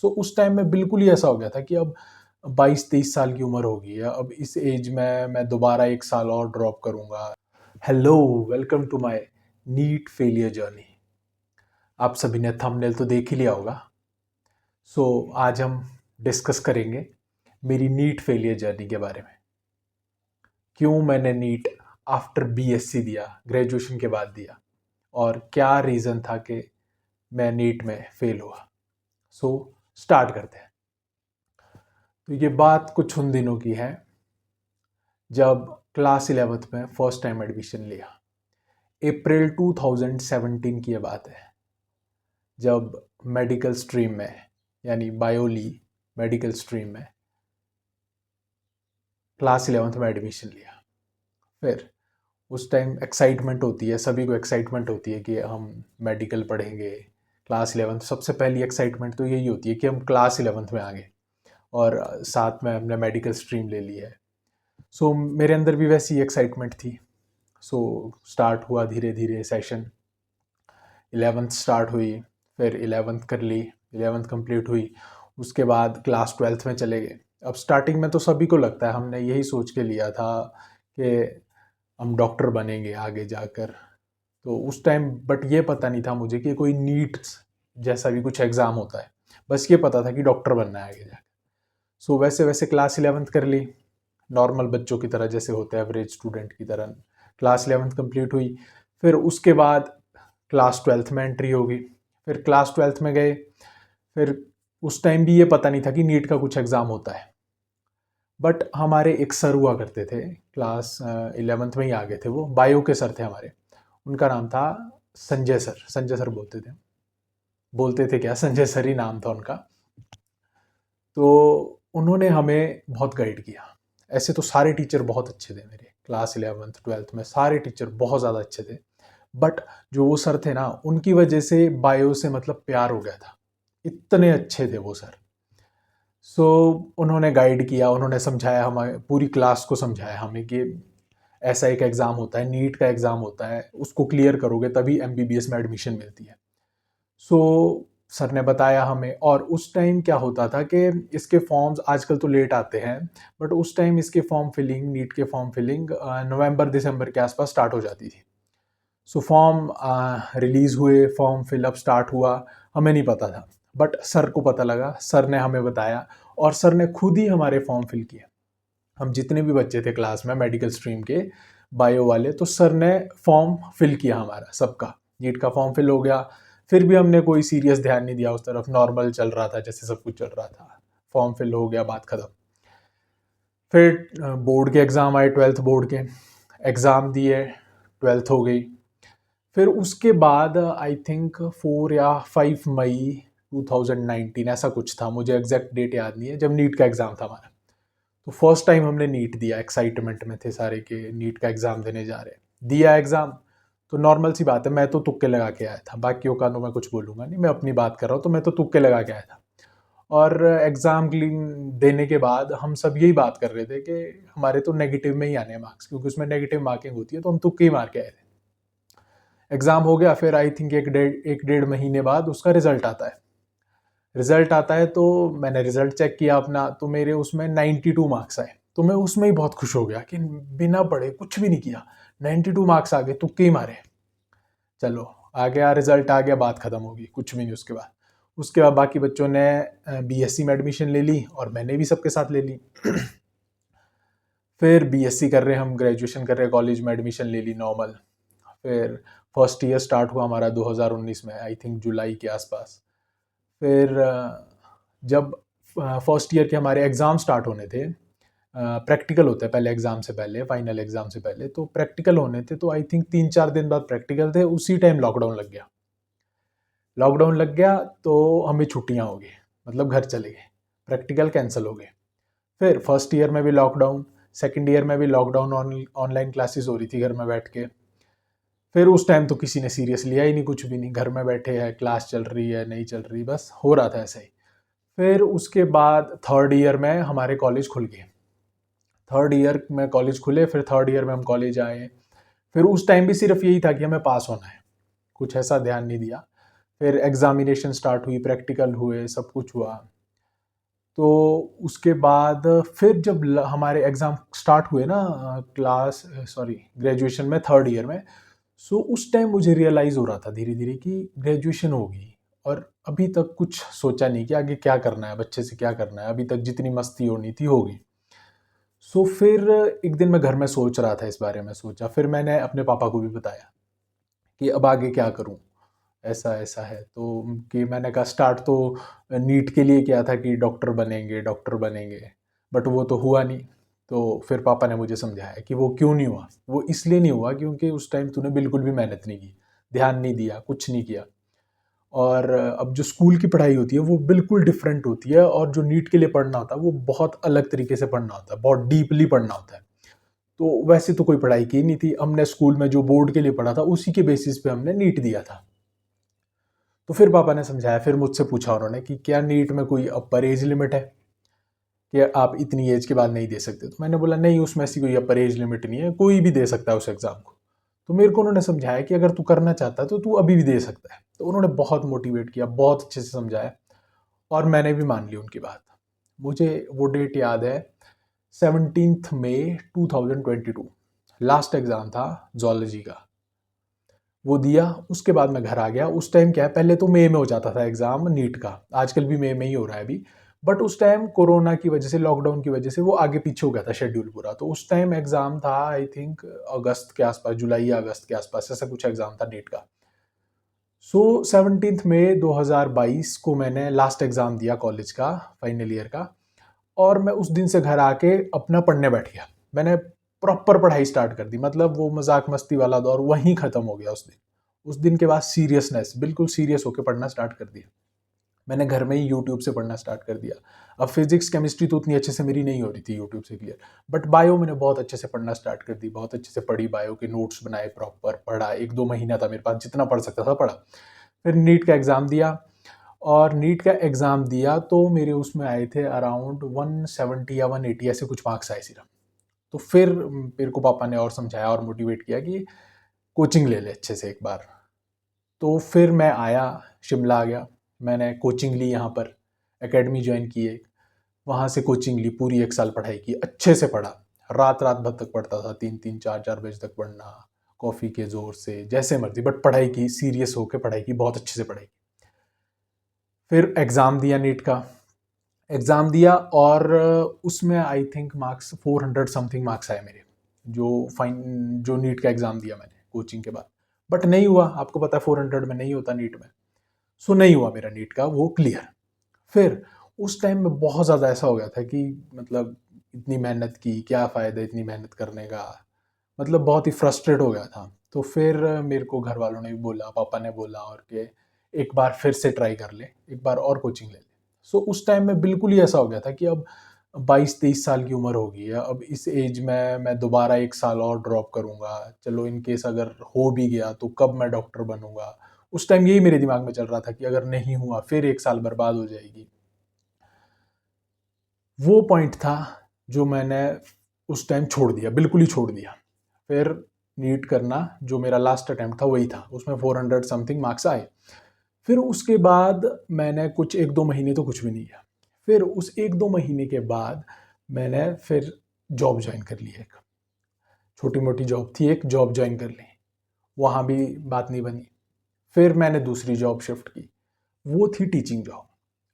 सो उस टाइम में बिल्कुल ही ऐसा हो गया था कि अब 22-23 साल की उम्र हो गई है, अब इस एज में मैं दोबारा 1 साल और ड्रॉप करूँगा। Hello, welcome to my NEET failure journey. आप सभी ने थंबनेल तो देख ही लिया होगा। सो आज हम डिस्कस करेंगे मेरी नीट फेलियर जर्नी के बारे में। क्यों मैंने नीट आफ्टर बीएससी दिया, ग्रेजुएशन के बाद दिया, और क्या रीज़न था कि मैं नीट में फेल हुआ। सो स्टार्ट करते हैं। तो ये बात कुछ उन दिनों की है जब क्लास 11th में फर्स्ट टाइम एडमिशन लिया। अप्रैल 2017 की ये बात है, जब मेडिकल स्ट्रीम में यानी बायोली मेडिकल स्ट्रीम में क्लास 11th में एडमिशन लिया। फिर उस टाइम एक्साइटमेंट होती है, सभी को एक्साइटमेंट होती है कि हम मेडिकल पढ़ेंगे। क्लास 11th सबसे पहली एक्साइटमेंट तो यही होती है कि हम क्लास 11th में आ गए और साथ में हमने मेडिकल स्ट्रीम ले ली है। सो मेरे अंदर भी वैसी एक्साइटमेंट थी। सो स्टार्ट हुआ धीरे धीरे सेशन। 11th स्टार्ट हुई, फिर 11th कर ली, 11th कंप्लीट हुई। उसके बाद क्लास 12th में चले गए। अब स्टार्टिंग में तो सभी को लगता है, हमने यही सोच के लिया था कि हम डॉक्टर बनेंगे आगे जाकर। तो उस टाइम बट ये पता नहीं था मुझे कि कोई नीट जैसा भी कुछ एग्ज़ाम होता है। बस ये पता था कि डॉक्टर बनना है आगे जाकर। सो वैसे वैसे क्लास 11th कर ली, नॉर्मल बच्चों की तरह जैसे होते हैं, एवरेज स्टूडेंट की तरह। क्लास 11th कंप्लीट हुई, फिर उसके बाद क्लास 12th में एंट्री होगी। फिर क्लास 12th में गए, फिर उस टाइम भी ये पता नहीं था कि नीट का कुछ एग्ज़ाम होता है। बट हमारे एक सर हुआ करते थे, क्लास 11th में ही आ गए थे, वो बायो के सर थे हमारे। उनका नाम था संजय सर। संजय सर बोलते थे क्या, संजय सर ही नाम था उनका। तो उन्होंने हमें बहुत गाइड किया। ऐसे तो सारे टीचर बहुत अच्छे थे मेरे, क्लास 11th 12th में सारे टीचर बहुत ज़्यादा अच्छे थे। बट जो वो सर थे ना, उनकी वजह से बायो से मतलब प्यार हो गया था, इतने अच्छे थे वो सर। सो उन्होंने गाइड किया, उन्होंने समझाया, हमारे पूरी क्लास को समझाया हमें कि ऐसा एक एग्ज़ाम होता है, नीट का एग्ज़ाम होता है, उसको क्लियर करोगे तभी एमबीबीएस में एडमिशन मिलती है। सो सर ने बताया हमें। और उस टाइम क्या होता था कि इसके फॉर्म्स आजकल तो लेट आते हैं, बट उस टाइम इसके फॉर्म फिलिंग, नीट के फॉर्म फिलिंग नवंबर दिसंबर के आसपास स्टार्ट हो जाती थी। सो फॉर्म रिलीज़ हुए, फॉर्म फिलअप स्टार्ट हुआ, हमें नहीं पता था, बट सर को पता लगा, सर ने हमें बताया और सर ने खुद ही हमारे फॉर्म फिल किए। हम जितने भी बच्चे थे क्लास में मेडिकल स्ट्रीम के बायो वाले, तो सर ने फॉर्म फिल किया हमारा सबका। नीट का फॉर्म फिल हो गया। फिर भी हमने कोई सीरियस ध्यान नहीं दिया उस तरफ, नॉर्मल चल रहा था जैसे सब कुछ चल रहा था। फॉर्म फिल हो गया, बात खत्म। फिर बोर्ड के एग्ज़ाम आए, 12th बोर्ड के एग्ज़ाम दिए, 12th हो गई। फिर उसके बाद आई थिंक 4 या 5 मई 2019 ऐसा कुछ था, मुझे एग्जैक्ट डेट याद नहीं है, जब नीट का एग्ज़ाम था हमारा। तो फर्स्ट टाइम हमने नीट दिया, एक्साइटमेंट में थे सारे के नीट का एग्ज़ाम देने जा रहे हैं। दिया एग्ज़ाम, तो नॉर्मल सी बात है, मैं तो तुक्के लगा के आया था, बाकियों का तो मैं कुछ बोलूँगा नहीं, मैं अपनी बात कर रहा हूँ। तो मैं तो तुक्के लगा के आया था। और एग्ज़ाम देने के बाद हम सब यही बात कर रहे थे कि हमारे तो नेगेटिव में ही आने हैं मार्क्स, क्योंकि उसमें नेगेटिव मार्किंग होती है, तो हम तुक्के ही मार के आए थे। एग्ज़ाम हो गया, फिर आई थिंक एक डेढ़ महीने बाद उसका रिज़ल्ट आता है। रिज़ल्ट आता है तो मैंने रिज़ल्ट चेक किया अपना, तो मेरे उसमें 92 मार्क्स आए। तो मैं उसमें ही बहुत खुश हो गया कि बिना पढ़े कुछ भी नहीं किया, 92 मार्क्स आ गए, तुक्के ही मारे। चलो आ गया, रिज़ल्ट आ गया, बात ख़त्म होगी, कुछ भी नहीं उसके बाद। उसके बाद बाकी बच्चों ने बीएससी में एडमिशन ले ली और मैंने भी सबके साथ ले ली। फिर बीएससी कर रहे हम, ग्रेजुएशन कर रहे, कॉलेज में एडमिशन ले ली नॉर्मल। फिर फर्स्ट ईयर स्टार्ट हुआ हमारा 2019 में, आई थिंक जुलाई के आसपास। फिर जब फर्स्ट ईयर के हमारे एग्ज़ाम स्टार्ट होने थे, प्रैक्टिकल होते हैं पहले एग्ज़ाम से पहले, फाइनल एग्ज़ाम से पहले, तो प्रैक्टिकल होने थे। तो आई थिंक 3-4 दिन बाद प्रैक्टिकल थे, उसी टाइम लॉकडाउन लग गया। लॉकडाउन लग गया तो हमें छुट्टियाँ हो गई, मतलब घर चले गए, प्रैक्टिकल कैंसिल हो गए। फिर फर्स्ट ईयर में भी लॉकडाउन, सेकेंड ईयर में भी लॉकडाउन, ऑनलाइन क्लासेस हो रही थी घर में बैठ के। फिर उस टाइम तो किसी ने सीरियस लिया ही नहीं, कुछ भी नहीं, घर में बैठे हैं, क्लास चल रही है नहीं चल रही, बस हो रहा था ऐसा ही। फिर उसके बाद थर्ड ईयर में हमारे कॉलेज खुल गए, थर्ड ईयर में कॉलेज खुले, फिर थर्ड ईयर में हम कॉलेज आए। फिर उस टाइम भी सिर्फ यही था कि हमें पास होना है, कुछ ऐसा ध्यान नहीं दिया। फिर एग्ज़ामिनेशन स्टार्ट हुई, प्रैक्टिकल हुए, सब कुछ हुआ। तो उसके बाद फिर जब हमारे एग्ज़ाम स्टार्ट हुए ना, ग्रेजुएशन में थर्ड ईयर में, सो उस टाइम मुझे रियलाइज़ हो रहा था धीरे धीरे कि ग्रेजुएशन होगी और अभी तक कुछ सोचा नहीं कि आगे क्या करना है, बच्चे से क्या करना है, अभी तक जितनी मस्ती होनी थी होगी। सो फिर एक दिन मैं घर में सोच रहा था, इस बारे में सोचा, फिर मैंने अपने पापा को भी बताया कि अब आगे क्या करूं, ऐसा ऐसा है। तो कि मैंने कहा स्टार्ट तो नीट के लिए किया था कि डॉक्टर बनेंगे, बट वो तो हुआ नहीं। तो फिर पापा ने मुझे समझाया कि वो क्यों नहीं हुआ, वो इसलिए नहीं हुआ क्योंकि उस टाइम तूने बिल्कुल भी मेहनत नहीं की, ध्यान नहीं दिया, कुछ नहीं किया। और अब जो स्कूल की पढ़ाई होती है वो बिल्कुल डिफरेंट होती है, और जो नीट के लिए पढ़ना होता है वो बहुत अलग तरीके से पढ़ना होता है, बहुत डीपली पढ़ना होता है। तो वैसे तो कोई पढ़ाई की नहीं थी, हमने स्कूल में जो बोर्ड के लिए पढ़ा था उसी के बेसिस पे हमने नीट दिया था। तो फिर पापा ने समझाया, फिर मुझसे पूछा उन्होंने कि क्या नीट में कोई अपर एज लिमिट है, कि आप इतनी एज के बाद नहीं दे सकते। तो मैंने बोला नहीं, उसमें ऐसी कोई अपर एज लिमिट नहीं है, कोई भी दे सकता है उस एग्ज़ाम को। तो मेरे को उन्होंने समझाया कि अगर तू करना चाहता है तो तू अभी भी दे सकता है। तो उन्होंने बहुत मोटिवेट किया, बहुत अच्छे से समझाया, और मैंने भी मान ली उनकी बात। मुझे वो डेट याद है, 17 मई 2022 लास्ट एग्ज़ाम था जोलॉजी का, वो दिया। उसके बाद मैं घर आ गया। उस टाइम क्या है, पहले तो मई में हो जाता था एग्ज़ाम नीट का, आजकल भी मई में ही हो रहा है अभी, बट उस टाइम कोरोना की वजह से, लॉकडाउन की वजह से वो आगे पीछे हो गया था शेड्यूल पूरा। तो उस टाइम एग्ज़ाम था आई थिंक अगस्त के आसपास, जुलाई या अगस्त के आसपास, ऐसा कुछ एग्ज़ाम था नीट का। सो 17 मई 2022 को मैंने लास्ट एग्ज़ाम दिया कॉलेज का, फाइनल ईयर का। और मैं उस दिन से घर आके अपना पढ़ने बैठ गया। मैंने प्रॉपर पढ़ाई स्टार्ट कर दी, मतलब वो मजाक मस्ती वाला दौर वहीं ख़त्म हो गया उस दिन। उस दिन के बाद सीरियसनेस, बिल्कुल सीरियस होकर पढ़ना स्टार्ट कर दिया। मैंने घर में ही यूट्यूब से पढ़ना स्टार्ट कर दिया। अब फिजिक्स केमिस्ट्री तो उतनी अच्छे से मेरी नहीं हो रही थी यूट्यूब से क्लियर, बट बायो मैंने बहुत अच्छे से पढ़ना स्टार्ट कर दी, बहुत अच्छे से पढ़ी, बायो के नोट्स बनाए, प्रॉपर पढ़ा, 1-2 महीना था मेरे पास, जितना पढ़ सकता था पढ़ा। फिर नीट का एग्ज़ाम दिया, और नीट का एग्ज़ाम दिया तो मेरे उसमें आए थे अराउंड 170 या 180 ऐसे कुछ मार्क्स आए सिर्फ। तो फिर मेरे को पापा ने और समझाया और मोटिवेट किया कि कोचिंग ले ले अच्छे से एक बार। तो फिर मैं आया, शिमला आ गया, मैंने कोचिंग ली यहाँ पर, एकेडमी ज्वाइन की एक, वहाँ से कोचिंग ली, पूरी 1 साल पढ़ाई की, अच्छे से पढ़ा, रात रात भर तक पढ़ता था, 3-3 4-4 बजे तक पढ़ना, कॉफ़ी के ज़ोर से, जैसे मर्जी, बट पढ़ाई की, सीरियस होकर पढ़ाई की, बहुत अच्छे से पढ़ाई की। फिर एग्ज़ाम दिया नीट का, एग्ज़ाम दिया, और उसमें I think marks 400 something marks आए मेरे, जो नीट का एग्ज़ाम दिया मैंने कोचिंग के बाद। बट नहीं हुआ, आपको पता है 400 में नहीं होता नीट में। सो नहीं हुआ मेरा नीट का वो क्लियर। फिर उस टाइम में बहुत ज़्यादा ऐसा हो गया था कि मतलब इतनी मेहनत की, क्या फ़ायदा इतनी मेहनत करने का, मतलब बहुत ही फ्रस्ट्रेट हो गया था। तो फिर मेरे को घर वालों ने भी बोला, पापा ने बोला, और कि एक बार फिर से ट्राई कर ले, एक बार और कोचिंग ले ले। सो उस टाइम में बिल्कुल ही ऐसा हो गया था कि अब 22-23 साल की उम्र हो गई है, अब इस एज में मैं दोबारा 1 साल और ड्रॉप करूँगा, चलो इन केस अगर हो भी गया तो कब मैं डॉक्टर बनूंगा। उस टाइम यही मेरे दिमाग में चल रहा था कि अगर नहीं हुआ फिर 1 साल बर्बाद हो जाएगी। वो पॉइंट था जो मैंने उस टाइम छोड़ दिया, बिल्कुल ही छोड़ दिया। फिर नीट करना जो मेरा लास्ट अटेम्प्ट था वही था, उसमें 400 समथिंग मार्क्स आए। फिर उसके बाद मैंने कुछ 1-2 महीने तो कुछ भी नहीं किया। फिर उस 1-2 महीने के बाद मैंने फिर जॉब ज्वाइन कर ली, एक छोटी मोटी जॉब थी, एक जॉब ज्वाइन कर ली, वहाँ भी बात नहीं बनी। फिर मैंने दूसरी जॉब शिफ्ट की, वो थी टीचिंग जॉब।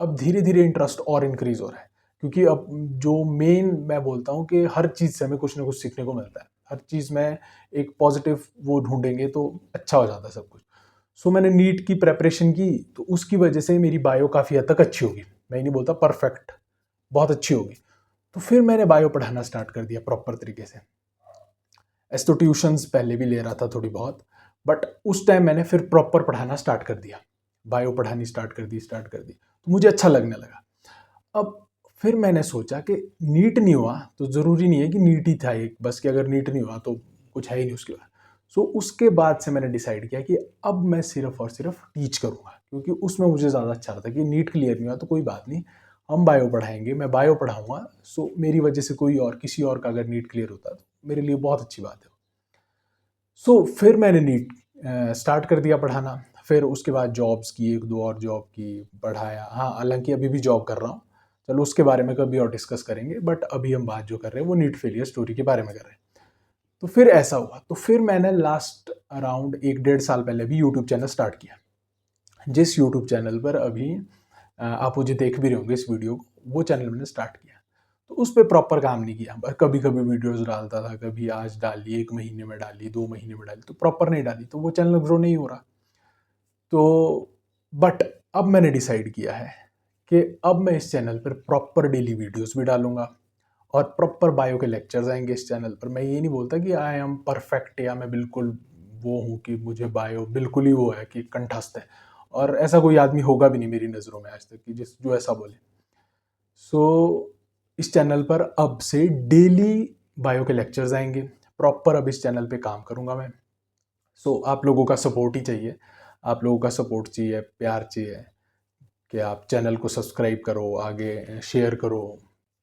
अब धीरे धीरे इंटरेस्ट और इंक्रीज हो रहा है, क्योंकि अब जो मेन मैं बोलता हूँ कि हर चीज़ से हमें कुछ ना कुछ सीखने को मिलता है, हर चीज़ में एक पॉजिटिव वो ढूंढेंगे तो अच्छा हो जाता है सब कुछ। सो मैंने नीट की प्रेपरेशन की, तो उसकी वजह से मेरी बायो काफ़ी हद तक अच्छी होगी, मैं नहीं बोलता परफेक्ट, बहुत अच्छी होगी। तो फिर मैंने बायो पढ़ाना स्टार्ट कर दिया प्रॉपर तरीके से। ऐसे तो ट्यूशन्स पहले भी ले रहा था थोड़ी बहुत, बट उस टाइम मैंने फिर प्रॉपर पढ़ाना स्टार्ट कर दिया, बायो पढ़ानी स्टार्ट कर दी, तो मुझे अच्छा लगने लगा। अब फिर मैंने सोचा कि नीट नहीं हुआ तो ज़रूरी नहीं है कि नीट ही था एक बस, कि अगर नीट नहीं हुआ तो कुछ है ही नहीं उसके बाद। सो उसके बाद से मैंने डिसाइड किया कि अब मैं सिर्फ और सिर्फ टीच करूँगा, क्योंकि उसमें मुझे ज़्यादा अच्छा लगता है कि नीट क्लियर नहीं हुआ तो कोई बात नहीं, हम बायो पढ़ाएंगे, मैं बायो पढ़ाऊँगा। सो मेरी वजह से कोई और किसी और का अगर नीट क्लियर होता तो मेरे लिए बहुत अच्छी बात है। सो फिर मैंने नीट स्टार्ट कर दिया पढ़ाना। फिर उसके बाद जॉब्स की, 1-2 और जॉब की, पढ़ाया। हाँ, हालाँकि अभी भी जॉब कर रहा हूँ। चलो उसके बारे में कभी और डिस्कस करेंगे, बट अभी हम बात जो कर रहे हैं वो नीट फेलियर स्टोरी के बारे में कर रहे हैं। तो फिर ऐसा हुआ, तो फिर मैंने लास्ट अराउंड 1 डेढ़ साल पहले भी यूट्यूब चैनल स्टार्ट किया। जिस यूट्यूब चैनल पर अभी आप मुझे देख भी रहे होंगे इस वीडियो को, वो चैनल मैंने स्टार्ट किया। तो उस पे प्रॉपर काम नहीं किया, कभी-कभी वीडियोज़ डालता था, कभी आज डाली, 1 महीने में डाली, 2 महीने में डाली, तो प्रॉपर नहीं डाली, तो वो चैनल ग्रो नहीं हो रहा। तो बट अब मैंने डिसाइड किया है कि अब मैं इस चैनल पर प्रॉपर डेली वीडियोज़ भी डालूँगा और प्रॉपर बायो के लेक्चर्स आएँगे इस चैनल पर। मैं ये नहीं बोलता कि आई एम परफेक्ट या मैं बिल्कुल वो हूँ कि मुझे बायो बिल्कुल ही वो है कि कंठस्थ है, और ऐसा कोई आदमी होगा भी नहीं मेरी नज़रों में आज तक कि जो ऐसा बोले। सो इस चैनल पर अब से डेली बायो के लेक्चर्स आएंगे, प्रॉपर अब इस चैनल पे काम करूँगा मैं। सो आप लोगों का सपोर्ट ही चाहिए, आप लोगों का सपोर्ट चाहिए, प्यार चाहिए कि आप चैनल को सब्सक्राइब करो, आगे शेयर करो।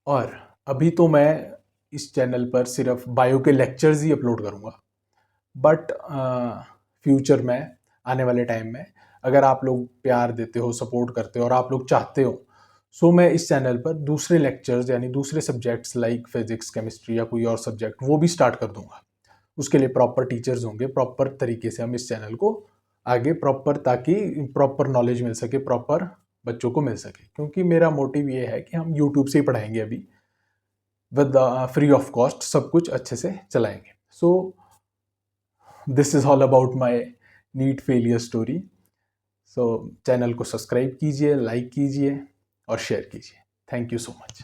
और अभी तो मैं इस चैनल पर सिर्फ बायो के लेक्चर्स ही अपलोड करूँगा, बट फ्यूचर में, आने वाले टाइम में, अगर आप लोग प्यार देते हो, सपोर्ट करते हो और आप लोग चाहते हो, सो मैं इस चैनल पर दूसरे लेक्चर्स यानी दूसरे सब्जेक्ट्स लाइक फिजिक्स, केमिस्ट्री या कोई और सब्जेक्ट वो भी स्टार्ट कर दूंगा। उसके लिए प्रॉपर टीचर्स होंगे, प्रॉपर तरीके से हम इस चैनल को आगे प्रॉपर, ताकि प्रॉपर नॉलेज मिल सके, प्रॉपर बच्चों को मिल सके। क्योंकि मेरा मोटिव ये है कि हम यूट्यूब से ही पढ़ाएंगे अभी, विद फ्री ऑफ कॉस्ट, सब कुछ अच्छे से चलाएंगे। So this is all about my NEET failure story. So channel को सब्सक्राइब कीजिए, लाइक कीजिए और शेयर कीजिए। Thank you so much.